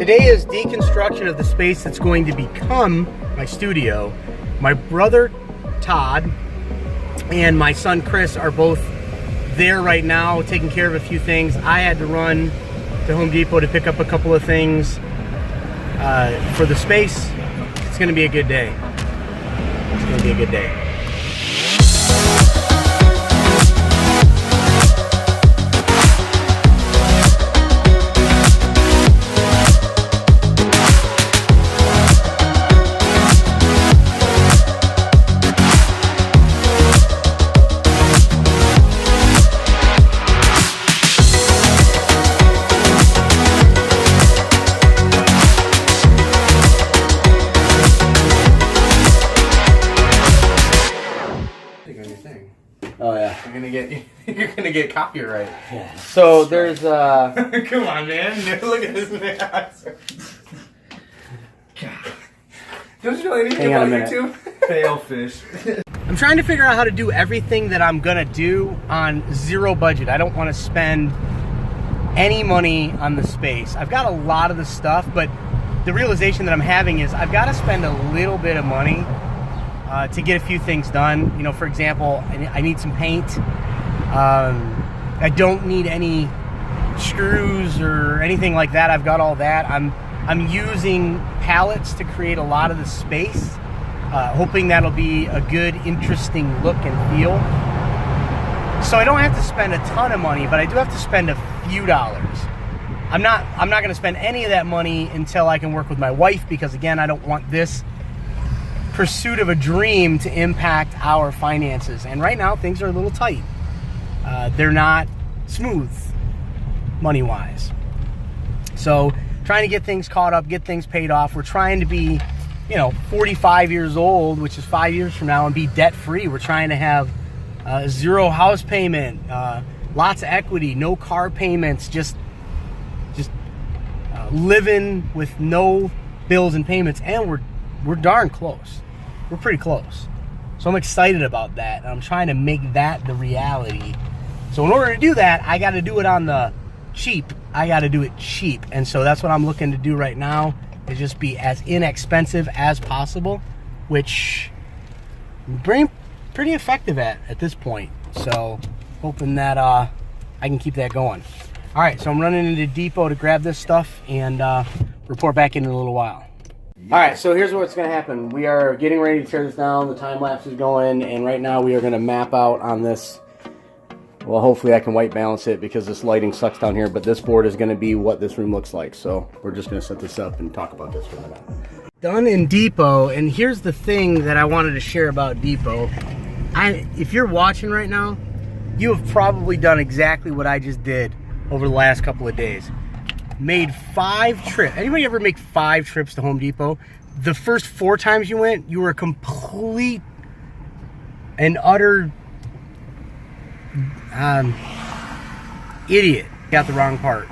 Today is deconstruction of the space that's going to become my studio. My brother Todd and my son Chris are both there right now taking care of a few things. I had to run to Home Depot to pick up a couple of things for the space. It's gonna be a good day. It's gonna be a good day. Oh yeah. You're gonna get copyright. Yeah. So there's Come on, man. Look at his ass. Don't you know anything about YouTube? Fail fish. I'm trying to figure out how to do everything that I'm gonna do on zero budget. I don't want to spend any money on the space. I've got a lot of the stuff, but the realization that I'm having is I've got to spend a little bit of money to get a few things done. You know, for example, I need some paint. I don't need any screws or anything like that. I've got all that. I'm using pallets to create a lot of the space, hoping that'll be a good, interesting look and feel. So I don't have to spend a ton of money, but I do have to spend a few dollars. I'm not going to spend any of that money until I can work with my wife, because again, I don't want this pursuit of a dream to impact our finances. And right now things are a little tight. They're not smooth money-wise. So trying to get things caught up, get things paid off. We're trying to be, 45 years old, which is 5 years from now, and be debt-free. We're trying to have zero house payment, lots of equity, no car payments, just living with no bills and payments. And we're darn close. We're pretty close. So I'm excited about that. And I'm trying to make that the reality. So in order to do that, I got to do it on the cheap. I got to do it cheap. And so that's what I'm looking to do right now, is just be as inexpensive as possible, which I'm pretty effective at this point. So hoping that I can keep that going. All right, so I'm running into Depot to grab this stuff and report back in a little while. All right, so here's what's going to happen. We are getting ready to tear this down. The time lapse is going, and right now we are going to map out on this. Well, hopefully I can white balance it because this lighting sucks down here, but this board is going to be what this room looks like. So we're just going to set this up and talk about this for a minute. Done in Depot, and here's the thing that I wanted to share about Depot. If you're watching right now, you have probably done exactly what I just did over the last couple of days. Made 5 trips. Anybody ever make 5 trips to Home Depot? The first 4 times you went, you were a complete and utter idiot. Got the wrong part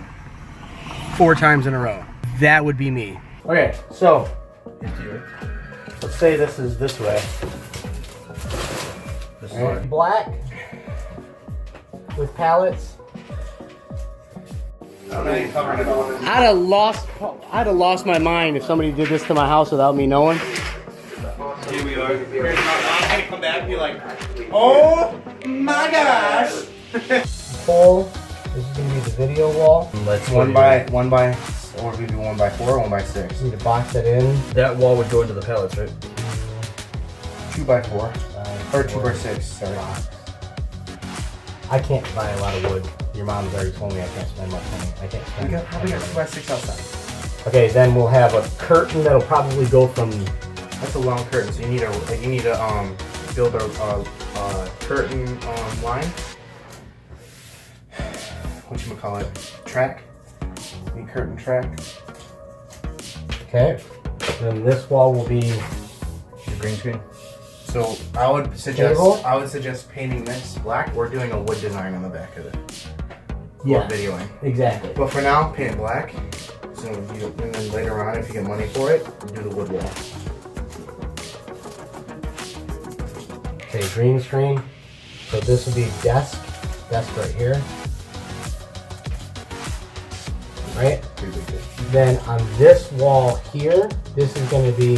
4 times in a row. That would be me. Okay, so let's say this is this way. Right. Black with pallets. I'd have lost my mind if somebody did this to my house without me knowing. Here we are. I had to come back and be like, oh my gosh. Pole. This is gonna be the video wall. Let's one by, or we do 1x4 or 1x6. Need to box it in. That wall would go into the pallets, right? 2x4 or 2x6. Sorry. I can't buy a lot of wood. Your mom's already told me I can't spend much money. I can't spend. We got 2x6 outside. Okay, then we'll have a curtain that'll probably go from. That's a long curtain, so you need to build a curtain line. Whatchamacallit? Track. Need curtain track. Okay. Then this wall will be The green screen. So I would suggest painting this black or doing a wood design on the back of it. Yeah, videoing. Exactly. But for now, paint it black. So and then later on, if you get money for it, do the wood wall. Okay, green screen. So this will be desk right here. Right? Pretty big. Then on this wall here, this is going to be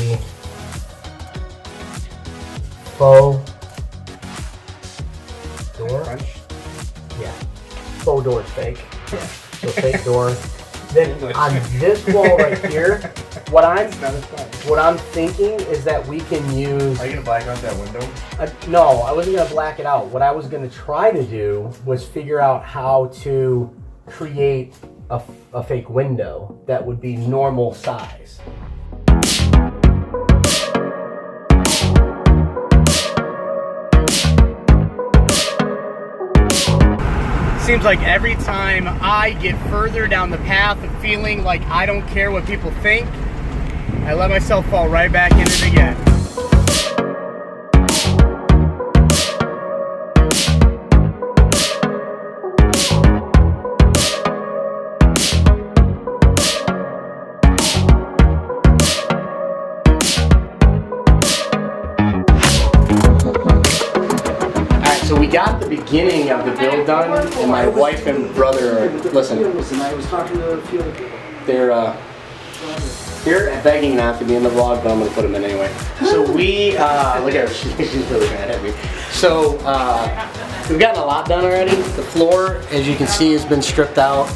faux door. Yeah, faux door is fake. Yeah, so fake door. Then on this wall right here, what I'm thinking is that we can use. Are you gonna black out that window? No, I wasn't gonna black it out. What I was gonna try to do was figure out how to create a fake window that would be normal size. Seems like every time I get further down the path of feeling like I don't care what people think, I let myself fall right back in it again. So we got the beginning of the build done, and my wife and brother, listen, I was talking to a few other people. they're begging not to be in the vlog, but I'm gonna put them in anyway. So we, look at her, she's really mad at me. So we've gotten a lot done already. The floor, as you can see, has been stripped out.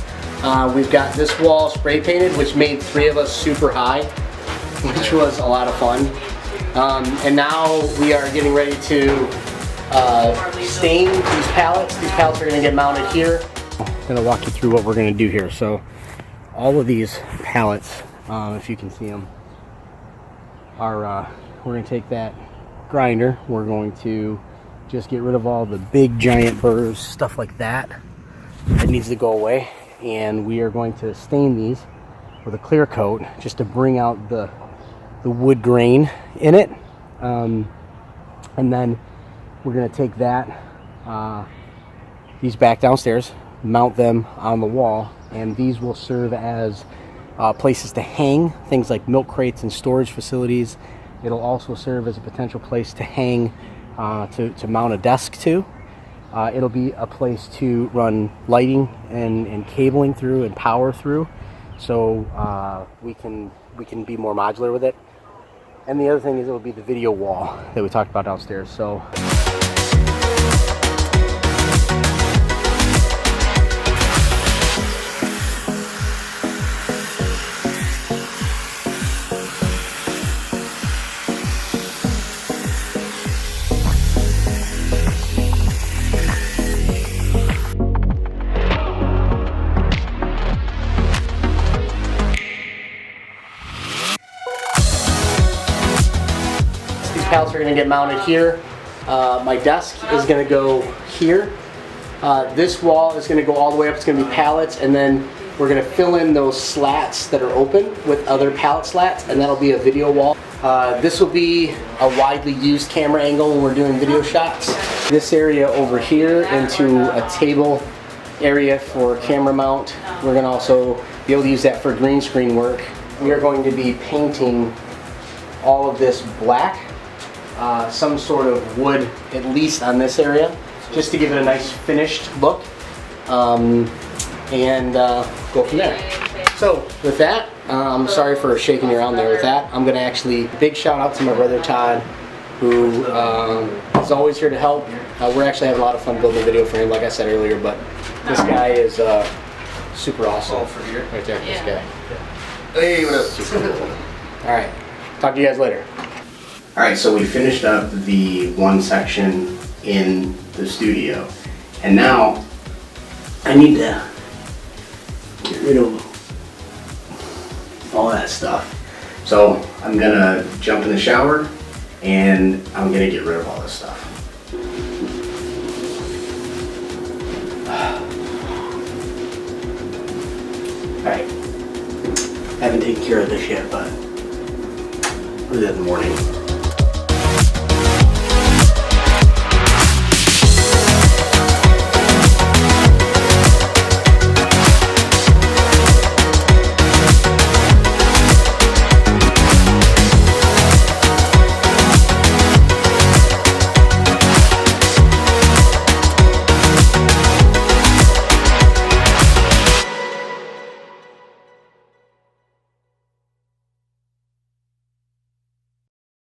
We've got this wall spray painted, which made 3 of us super high, which was a lot of fun. And now we are getting ready to stain these pallets. These pallets are going to get mounted here. I'm going to walk you through what we're going to do here. So all of these pallets, if you can see them, are we're going to take that grinder. We're going to just get rid of all the big giant burrs, stuff like that. It needs to go away. And we are going to stain these with a clear coat just to bring out the wood grain in it. And then we're going to take that, these back downstairs, mount them on the wall, and these will serve as places to hang things like milk crates and storage facilities. It'll also serve as a potential place to hang, to mount a desk to. It'll be a place to run lighting and cabling through and power through, so we can be more modular with it. And the other thing is, it'll be the video wall that we talked about downstairs. So pallets are going to get mounted here. My desk is going to go here. This wall is going to go all the way up. It's going to be pallets, and then we're going to fill in those slats that are open with other pallet slats, and that'll be a video wall. This will be a widely used camera angle when we're doing video shots. This area over here into a table area for camera mount. We're going to also be able to use that for green screen work. We are going to be painting all of this black. Some sort of wood, at least on this area, just to give it a nice finished look, and go from there. So with that, I'm sorry for shaking you around there with that. I'm gonna actually, big shout out to my brother Todd, who is always here to help. We're actually having a lot of fun building a video for him, like I said earlier, but this guy is super awesome. Right there, this guy. Hey, what up? Super cool. All right, talk to you guys later. All right, so we finished up the one section in the studio, and now I need to get rid of all that stuff. So I'm gonna jump in the shower, and I'm gonna get rid of all this stuff. All right, haven't taken care of this yet, but I'll do that in the morning.